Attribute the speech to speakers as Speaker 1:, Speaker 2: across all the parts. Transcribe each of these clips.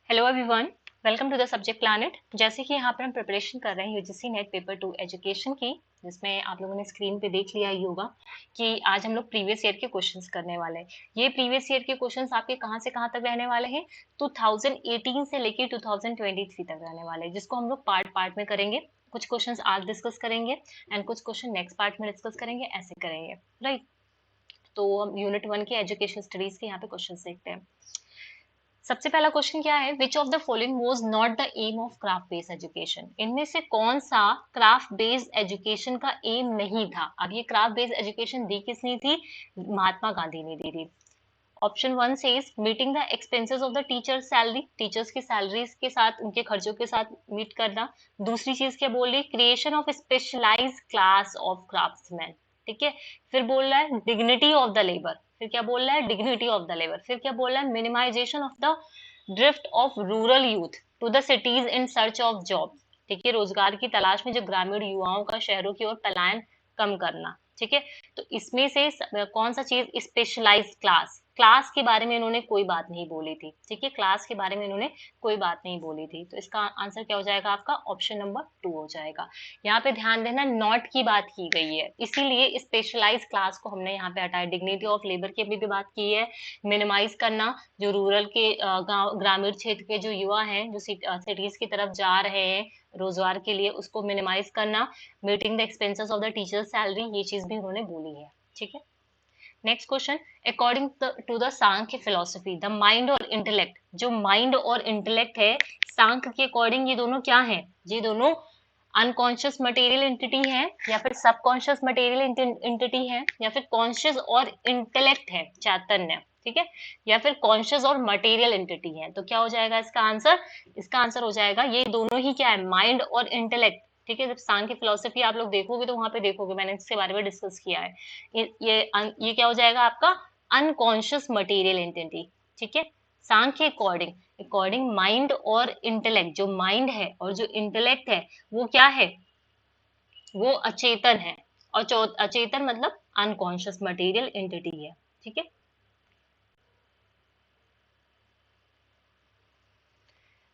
Speaker 1: Hello everyone, welcome to the subject planet. जैसे कि यहाँ पर हम प्रिपरेशन कर रहे हैं यूजीसी नेट पेपर 2 एजुकेशन की, जिसमें आप लोगों ने स्क्रीन पे देख लिया ही होगा कि आज हम लोग प्रीवियस ईयर के क्वेश्चंस करने वाले हैं। ये प्रीवियस ईयर के क्वेश्चंस आपके कहाँ से कहाँ तक रहने वाले हैं? 2018 से लेके 2023 तक रहने वाले हैं, जिसको हम लोग पार्ट पार्ट में करेंगे। कुछ क्वेश्चंस आज डिस्कस करेंगे एंड कुछ क्वेश्चन नेक्स्ट पार्ट में डिस्कस करेंगे, ऐसे करेंगे, राइट। तो हम यूनिट 1 के एजुकेशन स्टडीज के यहाँ पे क्वेश्चन देखते हैं। सबसे पहला क्वेश्चन क्या है? Which of the following was not the aim of craft based education? इनमें से कौन सा क्राफ्ट बेस्ड एजुकेशन का एम नहीं था? अब ये क्राफ्ट बेस्ड एजुकेशन दी किसने थी? महात्मा गांधी ने दी थी। Option 1 says meeting the expenses of the teacher salary, teachers की सैलरीज के साथ, उनके खर्चों के साथ मीट करना। दूसरी चीज क्या बोल रही? Creation of specialised class of craftsman, ठीक है। फिर बोल रहा है डिग्निटी ऑफ द लेबर, फिर क्या बोल रहा है? Dignity of the labour. फिर क्या बोल रहा है? Minimisation of the drift of rural youth to the cities in search of job, ठीक है। रोजगार की तलाश में जो ग्रामीण युवाओं का शहरों की ओर पलायन कम करना, ठीक है। तो इसमें से कौन सा चीज? स्पेशलाइज्ड क्लास, क्लास के बारे में इन्होंने कोई बात नहीं बोली थी, ठीक है। क्लास के बारे में इन्होंने कोई बात नहीं बोली थी, तो इसका आंसर क्या हो जाएगा? आपका ऑप्शन नंबर 2 हो जाएगा। यहाँ पे ध्यान देना, नॉट की बात की गई है, इसीलिए स्पेशलाइज्ड क्लास को हमने यहाँ पे हटाया। डिग्निटी ऑफ लेबर की अभी भी बात की है। मिनिमाइज करना, जो रूरल के गांव ग्रामीण क्षेत्र के जो युवा हैं, जो सिटीज की तरफ जा रहे हैं रोजगार के लिए, उसको मिनिमाइज करना। Meeting the expenses of the teacher salary, ये चीज भी उन्होंने बोली है, ठीक है। Next question, according to the Samkhya philosophy the mind और इंटेलेक्ट, जो माइंड और इंटेलेक्ट है सांख्य के अकॉर्डिंग, ये दोनों क्या है? ये दोनों अनकॉन्शियस मटेरियल एंटिटी है, या फिर सबकॉन्शियस मटेरियल एंटिटी है, या फिर कॉन्शियस और इंटेलेक्ट है, चैतन्य, ठीक है, या फिर कॉन्शियस और मटेरियल एंटिटी है। तो क्या हो जाएगा इसका आंसर? इसका आंसर हो जाएगा ये दोनों ही क्या है? माइंड और इंटेलेक्ट, ठीक है। जब सांख्य फिलोसफी आप लोग देखोगे तो वहां पे देखोगे, मैंने इसके बारे में डिस्कस किया है। ये क्या हो जाएगा आपका? अनकॉन्शियस मटेरियल एंटिटी, ठीक है। सांख्य अकॉर्डिंग, अकॉर्डिंग माइंड और इंटेलेक्ट, जो माइंड है और जो इंटेलेक्ट है वो क्या है? वो अचेतन है, और अचेतन मतलब अनकॉन्शियस मटेरियल एंटिटी है, ठीक है।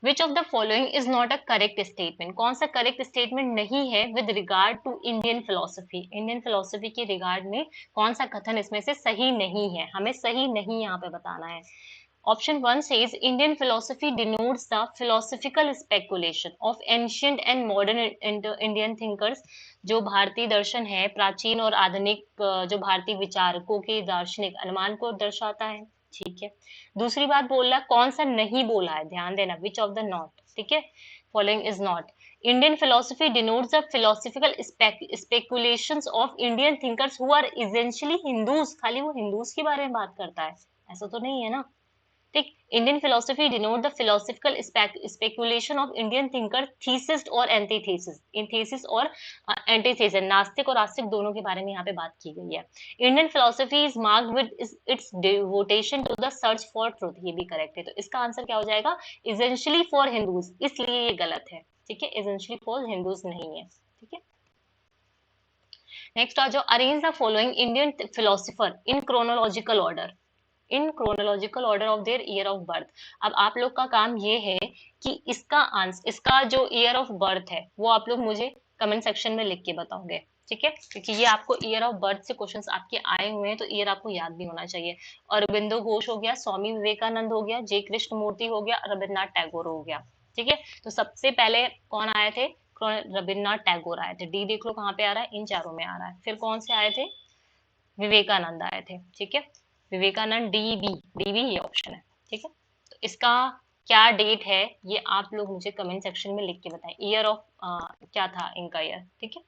Speaker 1: Which of the following is not a correct statement? कौन सा करेक्ट स्टेटमेंट नहीं है with regard to Indian philosophy? Indian philosophy के रिगार्ड में कौन सा कथन इसमें से सही नहीं है? हमें सही नहीं यहाँ पे बताना है। Option 1 says Indian philosophy denotes the philosophical speculation of ancient and modern Indian thinkers। जो भारतीय दर्शन है, प्राचीन और आधुनिक जो भारतीय विचारकों के दार्शनिक अनुमान को दर्शाता है, ठीक है। दूसरी बात बोल रहा है, कौन सा नहीं बोला है? ध्यान देना, विच ऑफ द नॉट, ठीक है, following is not. Indian philosophy denotes the philosophical speculations of Indian thinkers who are essentially Hindus. खाली वो हिंदूज के बारे में बात करता है, ऐसा तो नहीं है ना, ठीक। Indian philosophy denote the philosophical speculation of Indian thinker thesis और एंटीथेसिस, इन थेसिस और एंटीथेसिस, नास्तिक और आस्तिक दोनों के बारे में यहाँ पे बात की गई है। Indian philosophy is marked with its devotion to the search for truth, ये भी करेक्ट है। तो इसका आंसर क्या हो जाएगा? इसेंशियली फॉर हिंदूज, इसलिए ये गलत है, ठीक है। इसेंशियली फॉर हिंदूज नहीं है, ठीक है। नेक्स्ट आ जाओ, arrange the following Indian philosopher in chronological order, in chronological order of their year of birth. अब आप लोग का काम ये है कि इसका आंसर, इसका जो ईयर ऑफ बर्थ है वो आप लोग मुझे कमेंट सेक्शन में लिख के बताओगे, ठीक है। क्योंकि ये आपको ईयर ऑफ बर्थ से क्वेश्चंस आपके आए हुए हैं, तो ईयर आपको याद भी होना चाहिए। अरबिंदो घोष हो गया, स्वामी विवेकानंद हो गया, जे कृष्ण मूर्ति हो गया, रविन्द्रनाथ टैगोर हो गया, ठीक है। तो सबसे पहले कौन आए थे? रविन्द्रनाथ टैगोर आए थे। डी देख लो कहाँ पे आ रहा है, इन चारों में आ रहा है। फिर कौन से आए थे? विवेकानंद आए थे, ठीक है। विवेकानंद, डी बी ये ऑप्शन है, ठीक है। तो इसका क्या डेट है ये आप लोग मुझे कमेंट सेक्शन में लिख के बताएं। ईयर ऑफ क्या था इनका ईयर, ठीक है।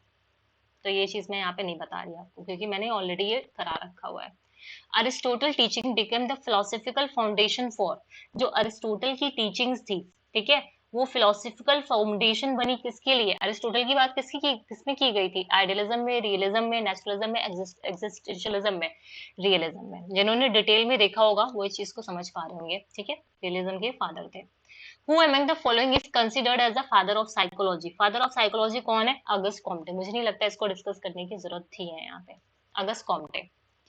Speaker 1: तो ये चीज मैं यहाँ पे नहीं बता रही आपको, क्योंकि मैंने ऑलरेडी ये करा रखा हुआ है। Aristotle teaching became the philosophical foundation for, जो अरिस्टोटल की टीचिंग्स थी, ठीक है, वो फिलोसफिकल फाउंडेशन बनी किसके लिए? अरिस्टोटल की बात किसमें की गई थी? आइडियलिज्म में, रियलिज्म में, नेचुरलिज्म में, एग्जिस्टेंशियलिज्म में। रियलिज्म में, जिन्होंने डिटेल में देखा होगा वो इस चीज को समझ पा रहे होंगे, ठीक है। रियलिज्म के फादर थे। Who among the following is considered as the father of psychology? Father of psychology कौन है? अगस्त कॉम्टे। मुझे नहीं लगता इसको डिस्कस करने की जरूरत थी है यहाँ पे, अगस्त कॉम्टे,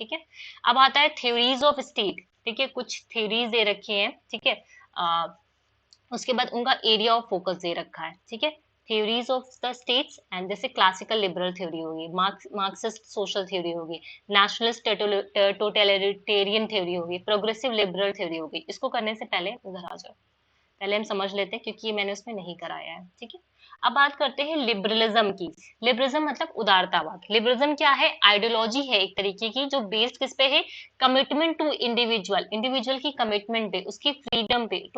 Speaker 1: ठीक है। अब आता है थ्योरीज ऑफ स्टेट, ठीक है। कुछ थ्योरीज दे रखी हैं, ठीक है। उसके बाद उनका एरिया ऑफ फोकस दे रखा है, ठीक है। Theories of the states and जैसे क्लासिकल लिबरल थ्योरी होगी, मार्क्सिस्ट सोशल थ्योरी होगी, नेशनलिस्ट टोटलिटेरियन थ्योरी होगी, प्रोग्रेसिव लिबरल थ्योरी होगी। इसको करने से पहले उधर आ जाओ, पहले हम समझ लेते हैं क्योंकि ये मैंने उसमें नहीं कराया है, ठीक है। अब बात करते हैं लिबरलिज्म की। लिबरलिज्म मतलब उदारतावाद। लिबरलिज्म क्या है? आइडियोलॉजी है एक तरीके की जो बेस्ड किस पे है? कमिटमेंट टू इंडिविजुअल, इंडिविजुअल की कमिटमेंट पे, उसकी फ्रीडम पे,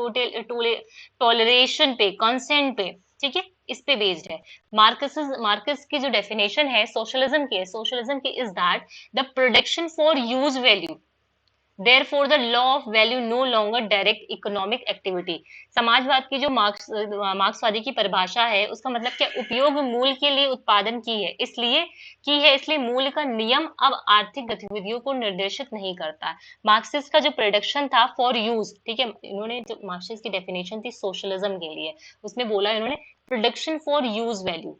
Speaker 1: टोलरेशन पे, कंसेंट पे, ठीक है, इस पे बेस्ड है। मार्क्स की जो डेफिनेशन है सोशलिज्म की है, सोशलिज्म की is that the production for use value, Therefore, the law of value no longer direct economic activity। समाजवाद की जो मार्क्सवादी की परिभाषा है उसका मतलब क्या? उपयोग मूल्य के लिए उत्पादन इसलिए मूल्य का नियम अब आर्थिक गतिविधियों को निर्देशित नहीं करता है। मार्क्सिस्ट का जो प्रोडक्शन था फॉर यूज, ठीक है, इन्होंने जो मार्क्सिस्ट की डेफिनेशन थी सोशलिज्म के लिए, उसमें बोला इन्होंने प्रोडक्शन फॉर यूज वैल्यू,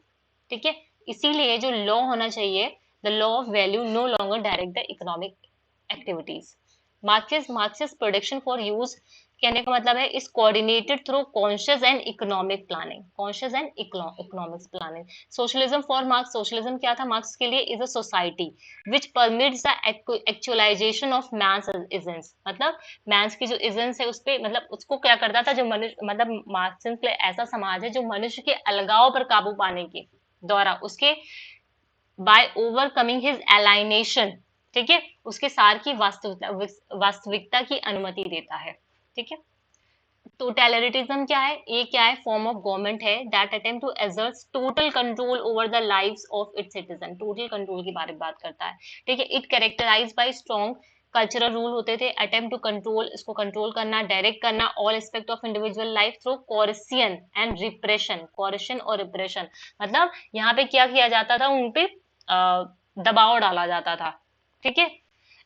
Speaker 1: ठीक है। इसीलिए जो लॉ होना चाहिए, the law of value no longer direct the economic activities. Marxist production for use कहने का मतलब है इस coordinated through conscious and economic planning, conscious and economics planning. Socialism for Marx, socialism क्या था मार्क्स के लिए? Is a society which permits the actualisation of man's essence, मतलब मैंस की जो इजेंस है उस पे, मतलब उसको क्या करता था जो मनुष्य, मतलब मार्क्सिज्म के लिए ऐसा समाज है जो मनुष्य के अलगाव पर काबू पाने के द्वारा उसके बाय ओवरकमिंग हिज एलाइनेशन, ठीक है, उसके सार की वास्तविकता की अनुमति देता है, ठीक है। टोटलिटेरिज्म क्या है? ये क्या है? फॉर्म ऑफ गवर्नमेंट है that attempt to exert total control over the lives of its citizen, total control के बारे में बात करता है, ठीक है। It characterise by strong cultural rule होते थे, अटेम्प्ट टू कंट्रोल, इसको कंट्रोल करना, डायरेक्ट करना all aspect of individual life through coercion and repression, coercion और रिप्रेशन, मतलब यहाँ पे क्या किया जाता था? उन पे दबाव डाला जाता था, ठीक है।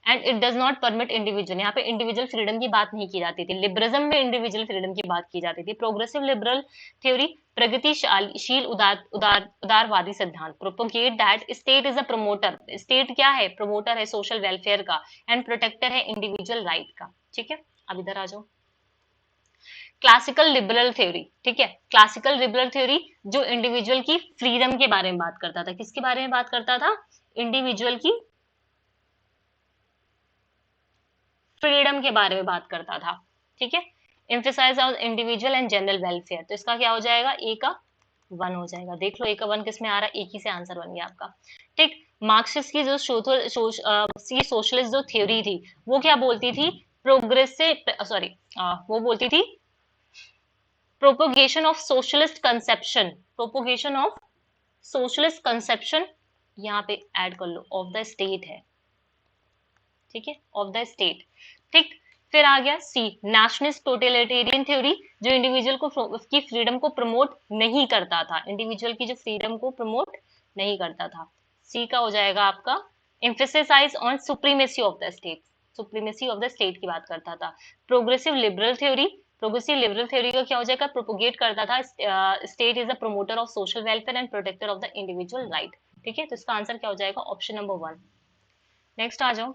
Speaker 1: And it does not permit individual, यहाँ पे इंडिविजुअल फ्रीडम की बात नहीं की जाती थी। लिबरलिज्म में इंडिविजुअल फ्रीडम की बात की जाती थी। प्रोग्रेसिव लिबरल थ्योरी, प्रगतिशील उदारवादी सिद्धांत, propagate that state is a promoter, state क्या है? प्रमोटर है सोशल वेलफेयर का, एंड प्रोटेक्टर है इंडिविजुअल राइट का, ठीक है। अब इधर आ जाओ, क्लासिकल लिबरल थ्योरी, ठीक है। क्लासिकल लिबरल थ्योरी जो इंडिविजुअल की फ्रीडम के बारे में बात करता था, किसके बारे में बात करता था? इंडिविजुअल की फ्रीडम के बारे में बात करता था, ठीक है। Emphasize on individual and general welfare, तो इसका क्या हो जाएगा? ए का 1 हो जाएगा। देख लो ए का 1 किस में आ रहा है? एक ही से आंसर बन गया आपका, ठीक। मार्क्सिस्ट की जो सोशलिस्ट जो थ्योरी थी वो क्या बोलती थी? प्रोग्रेसिव, सॉरी, वो बोलती थी propagation of socialist conception, propagation of socialist conception, यहाँ पे ऐड कर लो, ऑफ द स्टेट है, ठीक है, ऑफ द स्टेट, ठीक। फिर आ गया सी, नेशनलिस्ट टोटलिटेरियन थ्योरी, जो इंडिविजुअल को की फ्रीडम को प्रमोट नहीं करता था, इंडिविजुअल की जो फ्रीडम को प्रमोट नहीं करता था। सी का हो जाएगा आपका emphasize on supremacy of the state, supremacy of the state की बात करता था। Progressive liberal theory, progressive liberal theory का क्या हो जाएगा? प्रोपोगेट करता था state is a promoter of social welfare and protector of the individual right, ठीक है। तो इसका आंसर क्या हो जाएगा? Option number 1। नेक्स्ट आ जाओ,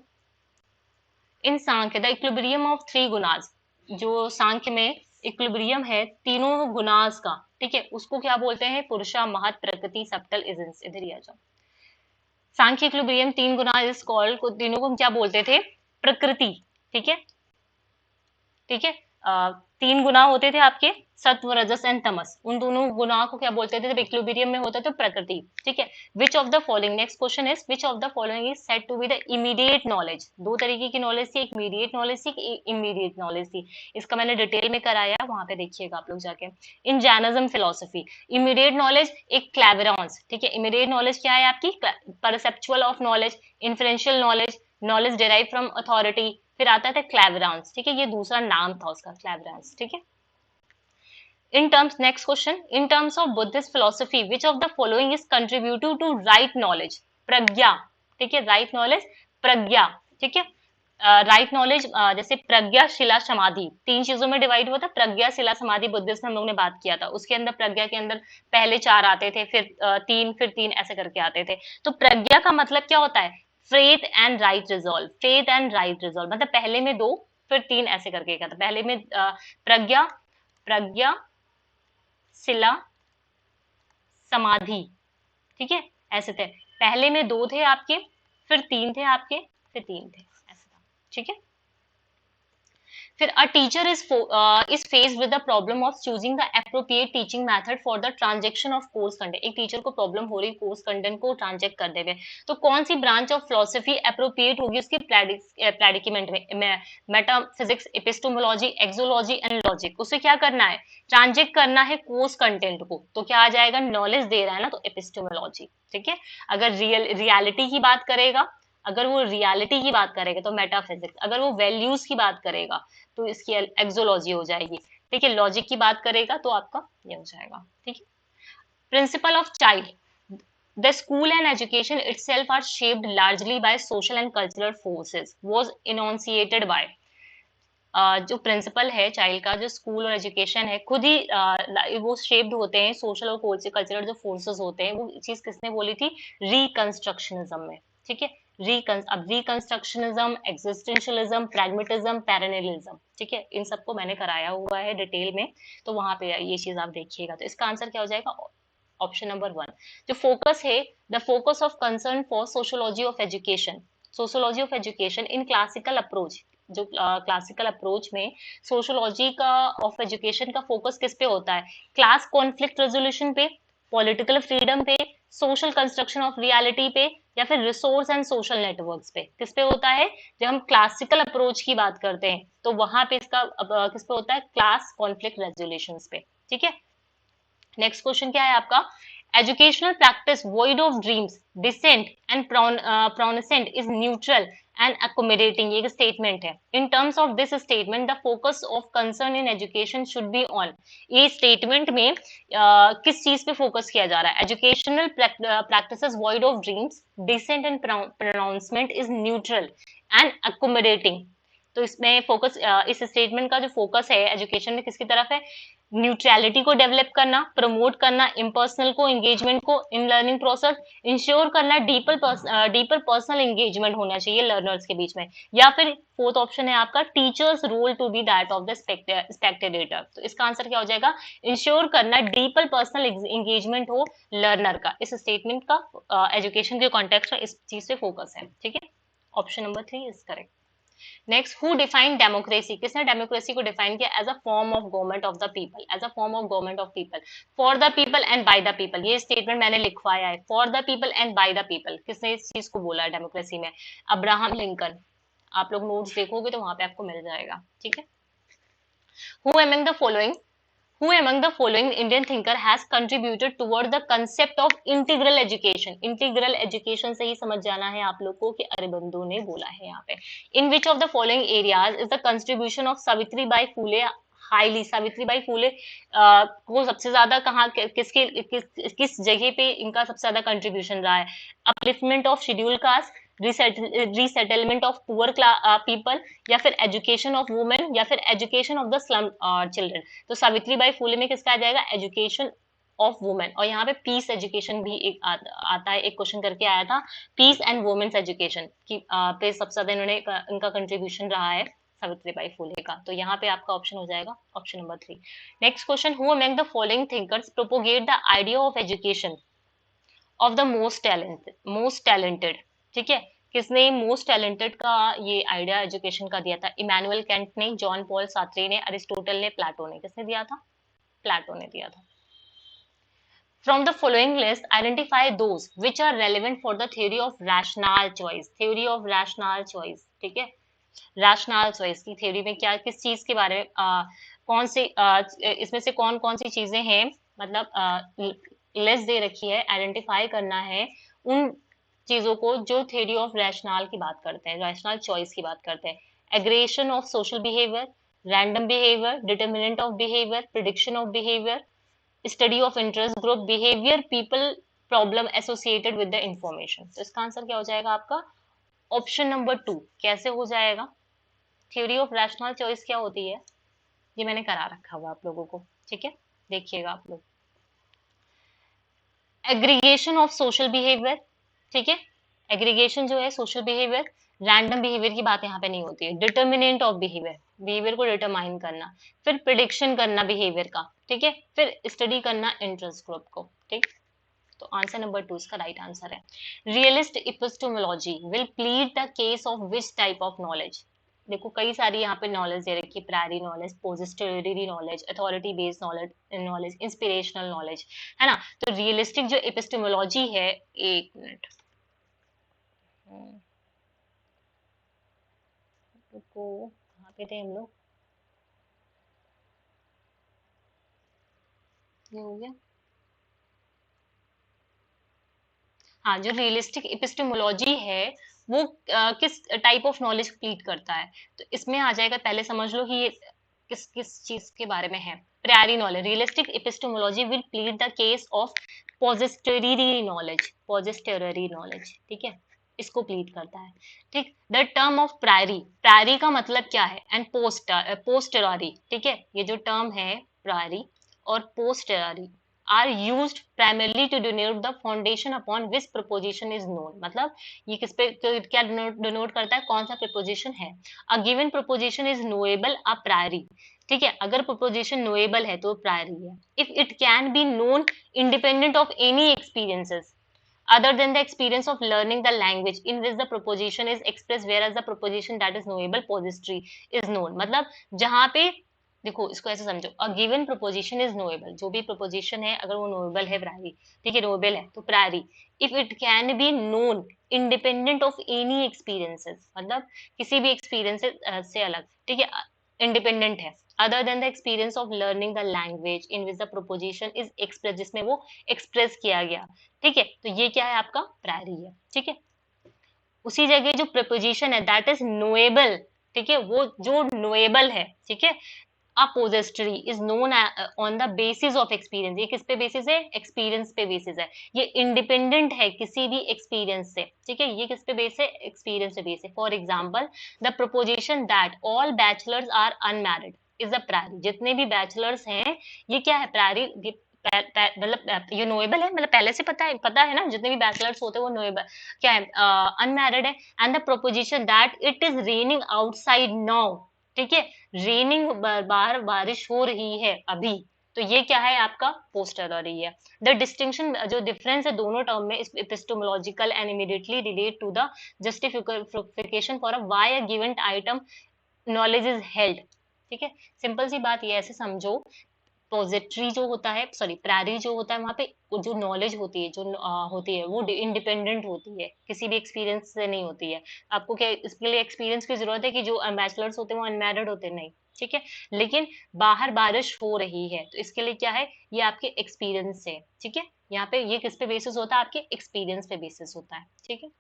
Speaker 1: इन सांख्य द इक्विलिब्रियम ऑफ थ्री गुणाज, जो सांख्य में इक्विलिब्रियम है तीनों गुणाज का, ठीक है, उसको क्या बोलते हैं? पुरुषा, महत, प्रकृति, सब्टल, एजेंस। इधर ही आ जाओ, सांख्य इक्विलिब्रियम 3 गुना इज कॉल्ड, को तीनों को हम क्या बोलते थे? प्रकृति, ठीक है, ठीक है। 3 गुना होते थे आपके, सत्व, रजस एंड तमस, उन दोनों गुना को क्या बोलते थे जब इक्विलिब्रियम में होता तो? प्रकृति, ठीक है। Which of the following, next question is which of the following is said to be the immediate knowledge. दो तरीके की नॉलेज थी, एक इमीडिएट नॉलेज थी, एक इमीडिएट नॉलेज थी। इसका मैंने डिटेल में कराया, वहां पे देखिएगा आप लोग जाके। इन जैनिज्म फिलोसफी, इमीडिएट नॉलेज एक क्लेवेरॉन्स, ठीक है। इमीडिएट नॉलेज क्या है आपकी? Perceptual of knowledge, influential knowledge, knowledge derive from authority, फिर आता था क्लेवेरांस, ठीक है, ये दूसरा नाम था उसका, क्लेवेरांस, ठीक है। In terms, next question, in terms of Buddhist philosophy which of the following is contributive to right knowledge? प्रज्ञा, ठीक है, राइट नॉलेज, प्रज्ञा, ठीक है। राइट नॉलेज जैसे प्रज्ञा, शिला, समाधि, 3 चीजों में डिवाइड हुआ था। प्रज्ञा, शिला, समाधि बुद्धिस्ट में हम लोग ने बात किया था, उसके अंदर प्रज्ञा के अंदर पहले 4 आते थे, फिर 3, फिर 3 ऐसे करके आते थे। तो प्रज्ञा का मतलब क्या होता है? Faith and right resolve, faith and right resolve, मतलब पहले में 2 फिर 3 ऐसे करके क्या था? पहले में प्रज्ञा, प्रज्ञा, शिला, समाधि। ठीक है, ऐसे थे। पहले में 2 थे आपके, फिर 3 थे आपके, फिर 3 थे, ऐसा था। ठीक है। फिर a teacher is faced with the problem of choosing the appropriate teaching method for the transaction of course content. एक टीचर को प्रॉब्लम हो रही कोर्स कंटेंट को ट्रांजेक्ट करने में, तो कौन सी ब्रांच ऑफ फिलोसफी एप्रोप्रिएट होगी उसकी प्रेडिकेमेंट में? Metaphysics, epistemology, axiology and logic. उसे क्या करना है? ट्रांजेक्ट करना है कोर्स कंटेंट को, तो क्या आ जाएगा? नॉलेज दे रहा है ना, तो एपिस्टेमोलॉजी। ठीक है। अगर रियलिटी की बात करेगा, अगर वो रियलिटी की बात करेगा तो मेटाफिजिक्स, अगर वो वैल्यूज की बात करेगा तो इसकी एक्सोलॉजी हो जाएगी। ठीक है। लॉजिक की बात करेगा तो आपका ये हो जाएगा। ठीक है। Principle of child, the school and education itself are shaped largely by social and cultural forces was enunciated by। जो प्रिंसिपल है चाइल्ड का, जो स्कूल और एजुकेशन है, खुद ही वो शेप्ड होते हैं सोशल और कल्चरल जो फोर्सेस होते हैं। वो चीज किसने बोली थी? रिकंस्ट्रक्शनिज्म में। ठीक है। अब रिकंस्ट्रक्शनिज्म, एग्जिस्टेंशियलिज्म, प्रैग्मेटिज्म, पैरेललिज्म। ठीक है, इन सबको मैंने कराया हुआ है डिटेल में, तो वहां पे ये चीज आप देखिएगा। तो इसका आंसर क्या हो जाएगा? Option number 1। जो फोकस है, the focus of concern for sociology of education, sociology of education in classical approach. जो क्लासिकल अप्रोच में सोशोलॉजी का ऑफ एजुकेशन का फोकस किस पे होता है? क्लास कॉन्फ्लिक्ट रेजोल्यूशन पे, पॉलिटिकल फ्रीडम पे, सोशल कंस्ट्रक्शन ऑफ रियलिटी पे, या फिर रिसोर्स एंड सोशल नेटवर्क्स पे। किस पे होता है? जब हम क्लासिकल अप्रोच की बात करते हैं तो वहां पे इसका किस पे होता है? क्लास कॉन्फ्लिक्ट रेजोल्यूशन पे। ठीक है। नेक्स्ट क्वेश्चन क्या है आपका? Educational practice void of dreams, dissent and pronouncement is neutral and accommodating. ये एक स्टेटमेंट है। In terms of this statement the focus of concern in education should be on. ये स्टेटमेंट में किस चीज पे फोकस किया जा रहा है? Educational practices void of dreams, dissent and pronouncement is neutral and accommodating. तो इसमें फोकस, इस स्टेटमेंट का जो फोकस है एजुकेशन में किसकी तरफ है? न्यूट्रलिटी को डेवलप करना, प्रमोट करना इम्पर्सनल को, एंगेजमेंट को इन लर्निंग प्रोसेस, इंश्योर करना डीपर पर्सनल एंगेजमेंट होना चाहिए लर्नर्स के बीच में, या फिर फोर्थ ऑप्शन है आपका teacher's role to be that of the spectator. तो इसका आंसर क्या हो जाएगा? इंश्योर करना डीपर पर्सनल एंगेजमेंट हो लर्नर का। इस स्टेटमेंट का एजुकेशन के कॉन्टेक्स्ट में इस चीज से फोकस है। ठीक है। Option number 3 is correct. Next, who define democracy? किसने डेमोक्रेसी को डिफाइन किया? As a form of government of the people, as a form of government of people, for the people and by the people. ये statement मैंने लिखवाया है, for the people and by the people. किसने इस चीज को बोला है डेमोक्रेसी में? Abraham Lincoln. आप लोग नोट्स देखोगे तो वहां पे आपको मिल जाएगा। ठीक है। Who among the following, who among the following Indian thinker has contributed toward the concept of integral education? Integral education से ही समझ जाना है आप लोग को कि अरबिंदो ने बोला है यहाँ पे। In which of the following areas is the contribution of Savitri Bai Phule highly? Savitri Bai Phule को सबसे ज्यादा कहाँ किस जगह पे इनका सबसे ज्यादा कंट्रीब्यूशन रहा है? Upliftment of schedule caste, resettlement of poor people, या फिर एजुकेशन ऑफ वुमेन, या फिर education of the slum children. तो सावित्री बाई फूले में किसका आ जाएगा? Education of women. और यहाँ पे पीस एजुकेशन भी एक आता है, एक क्वेश्चन करके आया था, पीस एंड वुमेन्स एजुकेशन की पे सबसे ज्यादा इन्होंने इनका कंट्रीब्यूशन रहा है सावित्री बाई फूले का। तो यहाँ पे आपका ऑप्शन हो जाएगा option number 3। Next question, who among the following thinkers propagate the idea of education of the most talented? ठीक है। किसने मोस्ट टैलेंटेड का ये आइडिया एजुकेशन का दिया था? इमैनुअल कैंट ने, जॉन पॉल सार्त्रे ने, अरिस्टोटल ने, प्लेटो ने। किसने दिया था? प्लेटो ने दिया था। From the following list, identify those which are relevant for the theory of rational choice. Theory of rational choice, ठीक है। rational choice की theory में क्या, किस चीज के बारे में, कौन से इसमें से कौन कौन सी चीजें हैं, मतलब लिस्ट दे रखी है, आइडेंटिफाई करना है उन चीजों को जो थ्योरी ऑफ रैशनल की बात करते हैं, रैशनल चॉइस की बात करते हैं। Aggression of social behaviour, random behaviour, determinant of behaviour, prediction of behaviour, study of interest group, behaviour, people, problem associated with the information. तो इसका आंसर क्या हो जाएगा आपका? Option number 2। कैसे हो जाएगा? थ्योरी ऑफ रैशनल चॉइस क्या होती है ये मैंने करा रखा हुआ आप लोगों को। ठीक है, देखिएगा आप लोग। एग्रीगेशन ऑफ सोशल बिहेवियर, ठीक है, एग्रीगेशन जो है सोशल बिहेवियर, रैंडम बिहेवियर की बात यहाँ पे नहीं होती है। डिटर्मिनेंट ऑफ बिहेवियर, बिहेवियर को डिटरमाइन करना, फिर प्रिडिक्शन करना बिहेवियर का, ठीक है, फिर स्टडी करना इंटरेस्ट ग्रुप को, ठीक। तो आंसर नंबर 2 इसका राइट आंसर है। Realist epistemology will plead the case of which type of knowledge. देखो कई सारी यहाँ पे नॉलेज दे रखी है, priori knowledge, positivity knowledge, authority based knowledge, knowledge inspirational knowledge, है ना। तो रियलिस्टिक जो एपिस्टेमोलॉजी है, एक मिनट को कहाँ पे थे हम लोग, ये हो गया। हाँ, जो रियलिस्टिक एपिस्टेमोलॉजी है वो किस टाइप ऑफ नॉलेज प्लीड करता है, तो इसमें आ जाएगा, पहले समझ लो कि ये किस किस चीज के बारे में है। Priori knowledge, realistic epistemology will plead the case of posteriori knowledge, posteriori knowledge, ठीक है, इसको प्लीड करता है, ठीक। The term of priori, priori का मतलब क्या है, एंड पोस्टररी, ठीक है, ये जो टर्म है प्रायरी और पोस्टररी are used primarily to denote the foundation upon which proposition is known। मतलब ये किस पे क्या डिनोट करता है, कौन सा प्रपोजिशन है। a given proposition is knowable a priori, ठीक है, अगर प्रपोजिशन नोएबल है तो प्रायरी है। if it can be known independent of any experiences other than the experience of learning the language in which the proposition is expressed, whereas the proposition that is knowable pository is known। मतलब जहां पे देखो इसको ऐसे समझो, a given proposition is knowable, जो भी proposition है अगर वो नोएबल है प्रायरी, ठीक है, नोएबल है तो priori. If it can be known independent of any experiences, मतलब किसी भी एक्सपीरियंस से अलग, ठीक है, इंडिपेंडेंट है, other than the experience of learning the language in which the proposition is express, जिसमें वो एक्सप्रेस किया गया, ठीक है, तो ये क्या है आपका प्रायरी है, ठीक है। उसी जगह जो प्रपोजिशन है दैट इज नोएबल, ठीक है, वो जो नोएबल है, ठीक है, a possessory is known on the basis of experience। ये किस पे बेसिस है, एक्सपीरियंस पे बेसिस है, ये इंडिपेंडेंट है किसी भी एक्सपीरियंस से, ठीक है, ये किस पे बेस है, एक्सपीरियंस पे बेस है। For example the proposition that all bachelors are unmarried is a priori, जितने भी बैचलर्स हैं ये क्या है, प्रायरी, मतलब ये नोएबल है, मतलब पहले से पता है ना, जितने भी बैचलर्स होते हैं वो नोएबल क्या है, अनमैरिड है। And the proposition that it is raining outside now, ठीक है, रेनिंग, बाहर बारिश हो रही है अभी, तो ये क्या है आपका पोस्टररी है। द डिस्टिंक्शन, जो डिफरेंस है दोनों टर्म में, epistemological and immediately relate to the justification for a why a given item knowledge is held, ठीक है। सिंपल सी बात ये ऐसे समझो, पॉजिटरी जो होता है, सॉरी प्रायरी जो होता है, वहां पे जो नॉलेज होती है, जो होती है वो इंडिपेंडेंट होती है, किसी भी एक्सपीरियंस से नहीं होती है। आपको क्या इसके लिए एक्सपीरियंस की जरूरत है कि जो बैचलर्स होते हैं वो अनमैरिड होते हैं, नहीं, ठीक है। लेकिन बाहर बारिश हो रही है तो इसके लिए क्या है, ये आपके एक्सपीरियंस से, ठीक है, यहाँ पे ये किस पे बेसिस होता है, आपके एक्सपीरियंस पे बेसिस होता है, ठीक है।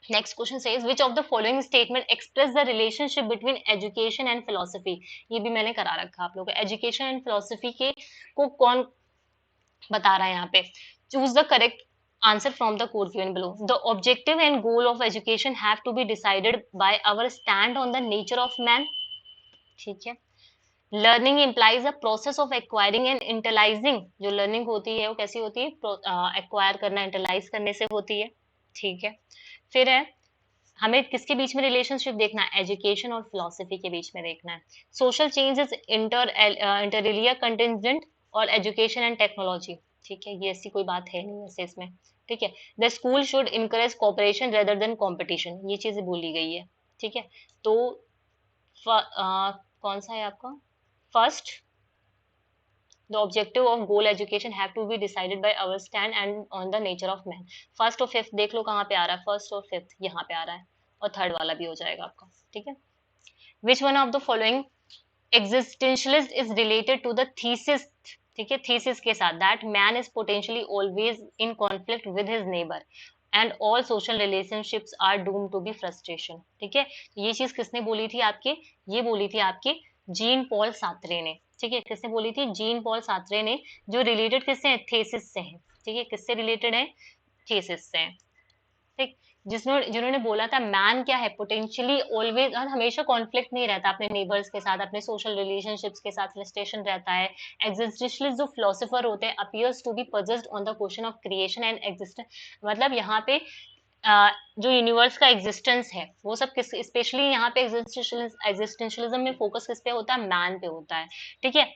Speaker 1: Next question says which of the following statement express the relationship between education and philosophy। ये भी मैंने करा रखा आप लोगों को, एजुकेशन एंड फिलोसफी के को कौन बता रहा है यहाँ पे। Choose the correct answer from the code given below. The objective and goal of education have to be decided by our stand on the nature of man, ठीक है। Learning implies a process of acquiring and internalising, जो learning होती है वो कैसी होती है, acquire करना, इंटरलाइज करने से होती है, ठीक है। फिर है, हमें किसके बीच में रिलेशनशिप देखना है, एजुकेशन और फिलोसफी के बीच में देखना है। सोशल चेंज इज इंटरलिया कंटिजेंट और एजुकेशन एंड टेक्नोलॉजी, ठीक है, ये ऐसी कोई बात है नहीं वैसे इसमें, ठीक है। The school should encourage cooperation rather than competition, ये चीजें बोली गई है, ठीक है। तो कौन सा है आपका first, the objective of goal education have to be decided by our stand and on the nature of man। First और फिफ्थ देख लो कहाँ पे आ रहा है, फर्स्ट और फिफ्थ यहाँ पे आ रहा है, और थर्ड वाला भी हो जाएगा आपका, ठीक है। Which one of the following existentialist is related to the thesis, ठीक है, थीसिस के साथ, that man is potentially always in conflict with his neighbour and all social relationships are doom to be frustration, ठीक है। ये चीज किसने बोली थी आपके, ये बोली थी आपके जीन पॉल सात्रे ने, ठीक है, किसने बोली थी, जीन पॉल सात्रे ने, जो रिलेटेड किससे है, थेसिस से है, ठीक है, किससे रिलेटेड है, थेसिस से है, ठीक। जिन्होंने बोला था मैन क्या है, पोटेंशियली ऑलवेज, हमेशा कॉन्फ्लिक्ट नहीं रहता अपने नेबर्स के साथ, अपने सोशल रिलेशनशिप्स के साथ फ्रस्ट्रेशन रहता है। एग्जिस्टेंशलिस्ट जो फिलोसोफर होते हैं appears to be possessed on the question of creation and existence, मतलब यहाँ पे जो यूनिवर्स का एग्जिस्टेंस है वो सब किस, स्पेशली यहाँ पे एग्जिस्टेंशियलिज्म में फोकस किस पे होता है, मैन पे होता है, ठीक है।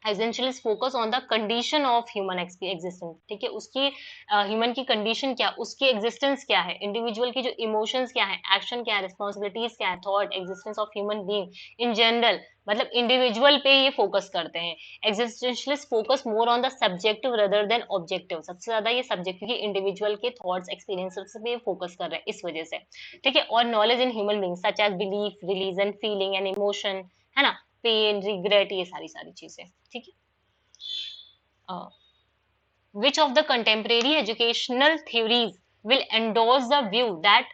Speaker 1: Essentialist focus on the condition of human existence, ठीक है, उसकी ह्यूमन की कंडीशन क्या, उसकी एग्जिस्टेंस क्या है, इंडिविजुअल की जो इमोशंस क्या है, एक्शन क्या है, रिस्पॉन्सिबिलिटीज क्या है, thought, existence of human being in general, मतलब इंडिविजुअल पे ये फोकस करते हैं। Existentialist focus more on the subjective rather than objective, सबसे ज्यादा ये सब्जेक्टिव की इंडिविजुअल के थॉट्स एक्सपीरियंसेस पे फोकस कर रहे हैं इस वजह से, ठीक है। और knowledge in human being such as belief, religion, feeling and emotion, है ना, पेन, रिग्रेट, ये सारी सारी चीजें, ठीक है। Which of the contemporary educational theories will endorse the view that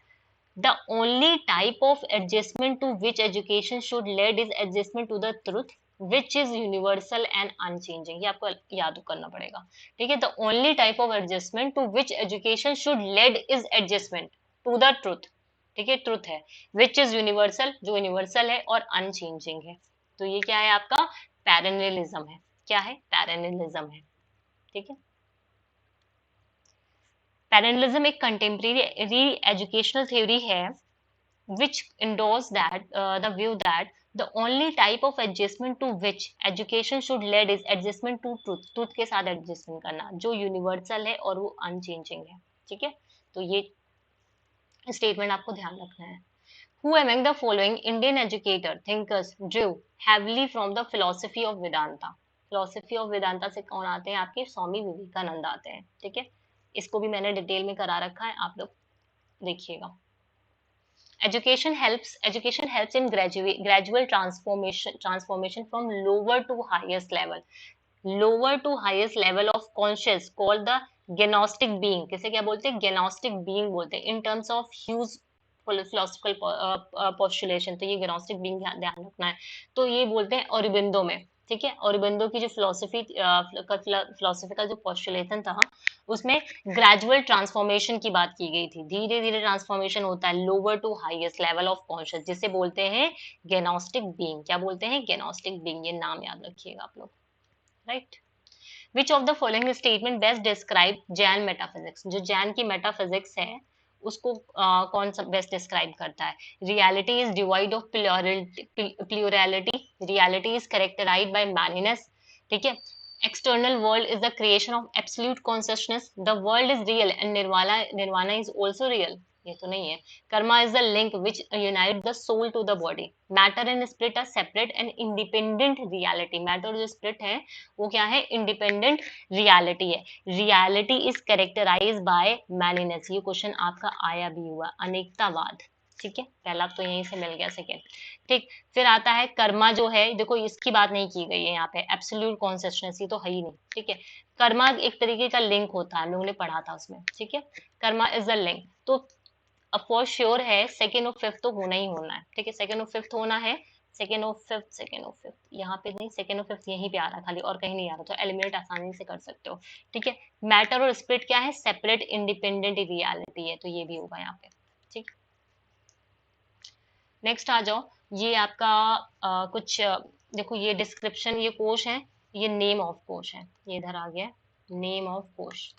Speaker 1: the only type of adjustment to which education should lead is adjustment to the truth which is universal and unchanging? ये आपको याद करना पड़ेगा, ठीक है। The only type of adjustment to which education should lead is adjustment to the truth, ठीक है, truth है, which is universal, जो universal है और unchanging है। तो ये क्या है आपका पैरेललिज्म है, क्या है, पैरेललिज्म है, ठीक है। पैरेललिज्म एक कंटेम्प्रेरी एजुकेशनल थ्योरी है which endorse that the view that the only type of adjustment to which education should lead is adjustment to truth के साथ adjustment करना, जो यूनिवर्सल है और वो अनचेंजिंग है, ठीक है। तो ये स्टेटमेंट आपको ध्यान रखना है। Who among the following Indian educator thinkers drew heavily from the philosophy of Vedanta? philosophy of Vedanta से कौन आते हैं, आपके स्वामी विवेकानंद आते हैं, ठीक है। इसको भी मैंने डिटेल में करा रखा है, आप लोग देखिएगा। Education helps in gradual transformation from lower to highest level of conscious called the gnostic being, किसे क्या बोलते हैं, gnostic being बोलते हैं, in terms of Hughes philosophical postulation। तो ये gnostic being ध्यान रखना है। तो ये बोलते हैं औरबिंदो में, ठीक है। औरबिंदो की जो फिलोसफिकल जो पोस्टुलेशन था उसमें ग्रेजुअल ट्रांसफॉर्मेशन की बात की गई थी, धीरे धीरे ट्रांसफॉर्मेशन होता है lower to highest level of conscious, जिसे बोलते हैं गेनोस्टिक बीइंग। क्या बोलते हैं, गेनोस्टिक बीइंग, ये नाम याद रखिएगा आप लोग, right. Which of the following statement best describe Jain metaphysics, जो जैन की मेटाफिजिक्स है उसको कौन सा बेस्ट डिस्क्राइब करता है। Reality is divide of plurality, reality is characterised by manyness, ठीक है। External world is the creation of absolute consciousness. The world is real and nirvana is also real. ये तो नहीं है। Karma is the link which unites the soul to the body. Matter and spirit are separate and independent reality. Matter जो spirit है वो क्या है, independent reality है। Reality is characterized by manyness. ये क्वेश्चन आपका आया भी हुआ, अनेकतावाद, ठीक है। पहला तो यहीं से मिल गया, सेकेंड, ठीक। फिर आता है कर्मा, जो है देखो इसकी बात नहीं की गई है यहाँ पे, एब्सोल्यूट कॉन्सिस्टेंसी तो है ही नहीं, ठीक है। कर्मा एक तरीके का लिंक होता है, हम लोगों ने पढ़ा था उसमें, ठीक है। कर्मा इज अ लिंक, तो फॉर श्योर है सेकेंड और फिफ्थ तो होना ही होना है, ठीक है। सेकेंड और फिफ्थ होना है, सेकेंड और फिफ्थ यहाँ पे नहीं, सेकेंड और फिफ्थ यहीं पे आ रहा है खाली, और कहीं नहीं आ रहा, तो एलिमिनेट आसानी से कर सकते हो, ठीक है। मैटर और स्पिरिट क्या है, सेपरेट इंडिपेंडेंट रियलिटी है, तो ये भी होगा यहाँ पे, ठीक। नेक्स्ट आ जाओ, ये आपका कुछ देखो, ये डिस्क्रिप्शन, ये कोश है, ये नेम ऑफ कोश है, ये इधर आ गया नेम ऑफ कोश,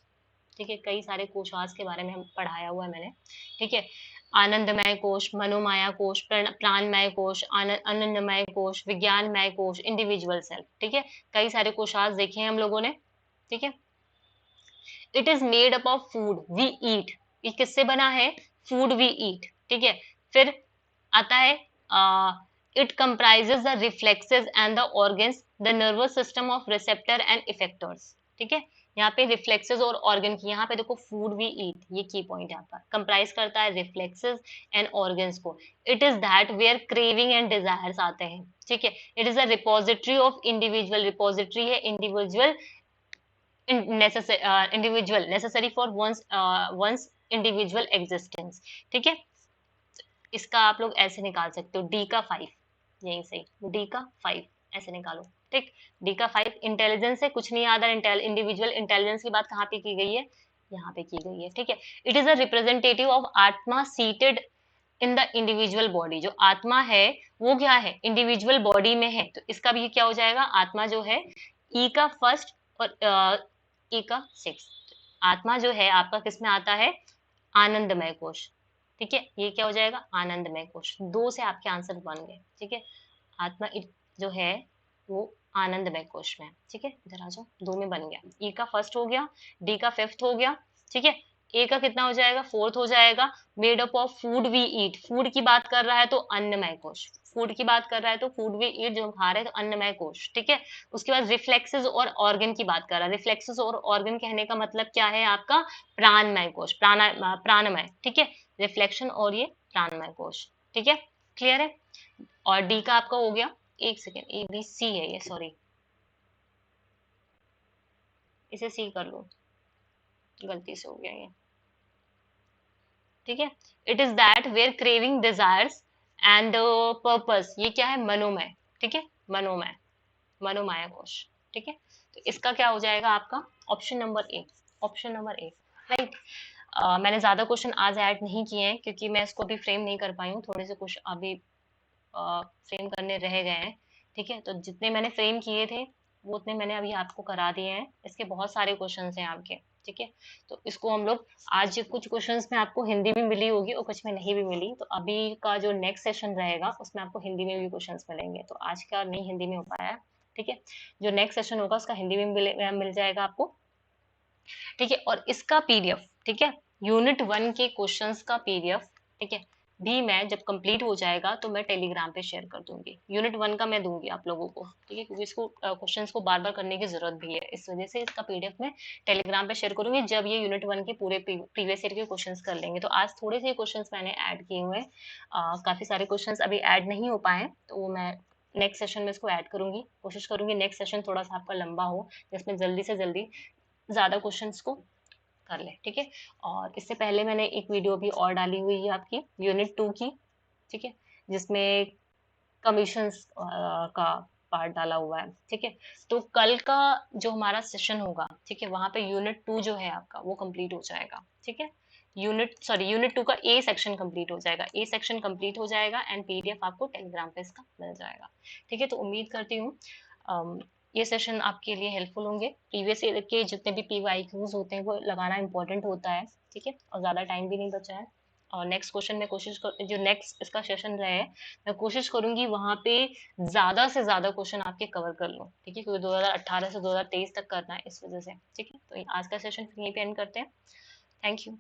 Speaker 1: ठीक है। कई सारे कोशास के बारे में हम पढ़ाया हुआ है मैंने, ठीक है। आनंदमय कोश, मनोमाया कोश, प्राणमय कोश, आनंदमय कोश, विज्ञानमय कोश, इंडिविजुअल सेल्फ, ठीक है। कई सारे कोशास देखे हैं हम लोगों ने, ठीक है। It is made up of food we eat, ये किससे बना है, फूड वी ईट, ठीक है। फिर आता है it comprises the reflexes and the organs, the nervous system of receptor and effectors, ठीक है। यहाँ पे रिफ्लेक्सेस और ऑर्गन की, यहाँ पे देखो फूड वी ईट, ये की पॉइंट है आपका, कंप्राइज करता है रिफ्लेक्सेस एंड ऑर्गन्स को। It is that where craving and desires आते हैं, ठीक है। It is a repository of individual, repository है individual, necessary for one's individual existence, ठीक है। इसका आप लोग ऐसे निकाल सकते हो, डी का 5, यहीं से डी का 5 ऐसे निकालो, ठीक। डी का 5 इंटेलिजेंस है, कुछ नहीं याद है, इंडिविजुअल इंटेलिजेंस की बात कहाँ पे की गई है, यहाँ पे की गई है, ठीक है। It is a representative of atma seated in the individual body, जो आत्मा है वो क्या है, इंडिविजुअल बॉडी में है, तो इसका भी क्या हो जाएगा, आत्मा जो है ई का फर्स्ट और ई का 6, आत्मा जो है आपका किस में आता है, आनंदमय कोश। ठीक है, ये क्या हो जाएगा? आनंदमय कोश। 2 से आपके आंसर बन गए। ठीक है, आत्मा जो है वो आनंदमय कोश में है। ठीक है, इधर आ जाओ, 2 में बन गया। ई का फर्स्ट हो गया, डी का फिफ्थ हो गया। ठीक है, ए का कितना हो जाएगा? फोर्थ हो जाएगा। Made up of food we eat, food की बात कर रहा है तो अन्नमय कोश, फूड की बात कर रहा है तो फूड वी ईट जो खा रहे हैं तो अन्नमय कोश। ठीक है, उसके बाद रिफ्लेक्सेस और ऑर्गन की बात कर रहा है। रिफ्लेक्सेस और ऑर्गन कहने का मतलब क्या है आपका? प्राणमय कोश, प्राणमय। ठीक है, रिफ्लेक्शन और ये प्राणमय कोश। ठीक है, क्लियर है? और डी का आपका हो गया, एक सेकेंड, ए बी सी है ये, सॉरी, इसे सी कर लो, गलती से हो गया ये। ठीक है, it is that where craving desires and purpose, ये क्या है? मनोमय। ठीक है, मनोमय, मनोमाया कोश। ठीक है, तो इसका क्या हो जाएगा आपका? Option number A, option number A, right. मैंने ज्यादा क्वेश्चन आज ऐड नहीं किए हैं क्योंकि मैं इसको अभी फ्रेम नहीं कर पाई हूँ, थोड़े से कुछ अभी फ्रेम करने रह गए हैं। ठीक है, तो जितने मैंने फ्रेम किए थे वो उतने मैंने अभी आपको करा दिए हैं। इसके बहुत सारे क्वेश्चंस हैं आपके। ठीक है, तो इसको हम लोग आज कुछ क्वेश्चंस में आपको हिंदी में मिली होगी और कुछ में नहीं भी मिली, तो अभी का जो नेक्स्ट सेशन रहेगा उसमें आपको हिंदी में भी क्वेश्चंस मिलेंगे। तो आज का नहीं हिंदी में हो पाया। ठीक है, जो नेक्स्ट सेशन होगा उसका हिंदी में मिल जाएगा आपको। ठीक है, और इसका पीडीएफ, ठीक है, यूनिट 1 के क्वेश्चंस का पीडीएफ, ठीक है, भी मैं जब कंप्लीट हो जाएगा तो मैं टेलीग्राम पे शेयर कर दूंगी। यूनिट 1 का मैं दूंगी आप लोगों को। ठीक है, क्योंकि इसको क्वेश्चंस को बार बार करने की जरूरत भी है, इस वजह से इसका पीडीएफ मैं टेलीग्राम पे शेयर करूंगी जब ये यूनिट 1 के पूरे प्रीवियस ईयर के क्वेश्चंस कर लेंगे। तो आज थोड़े से क्वेश्चंस मैंने ऐड किए हुए हैं, काफी सारे क्वेश्चंस अभी ऐड नहीं हो पाए, तो वो मैं नेक्स्ट सेशन में इसको ऐड करूंगी। कोशिश करूंगी नेक्स्ट सेशन थोड़ा सा आपका लंबा हो, जिसमें जल्दी से जल्दी ज्यादा क्वेश्चंस को कर ले। ठीक है, और इससे पहले मैंने एक वीडियो भी और डाली हुई है आपकी यूनिट 2 की। ठीक है, जिसमें कमीशंस का पार्ट डाला हुआ है। ठीक है, तो कल का जो हमारा सेशन होगा, ठीक है, वहां पे यूनिट 2 जो है आपका वो कंप्लीट हो जाएगा। ठीक है, यूनिट 2 का ए सेक्शन कंप्लीट हो जाएगा, ए सेक्शन कंप्लीट हो जाएगा एंड पीडीएफ आपको टेलीग्राम पे इसका मिल जाएगा। ठीक है, तो उम्मीद करती हूँ ये सेशन आपके लिए हेल्पफुल होंगे। प्रीवियस ईयर के जितने भी पीवाईक्यूज होते हैं वो लगाना इंपॉर्टेंट होता है। ठीक है, और ज्यादा टाइम भी नहीं बचा है। और नेक्स्ट क्वेश्चन में कोशिश कर, जो नेक्स्ट इसका सेशन रहे मैं कोशिश करूंगी वहां पे ज्यादा से ज्यादा क्वेश्चन आपके कवर कर लूं। ठीक है, क्योंकि 2018 से 2023 तक करना है, इस वजह से। ठीक है, तो आज का सेशन यहीं पे एंड करते हैं। Thank you.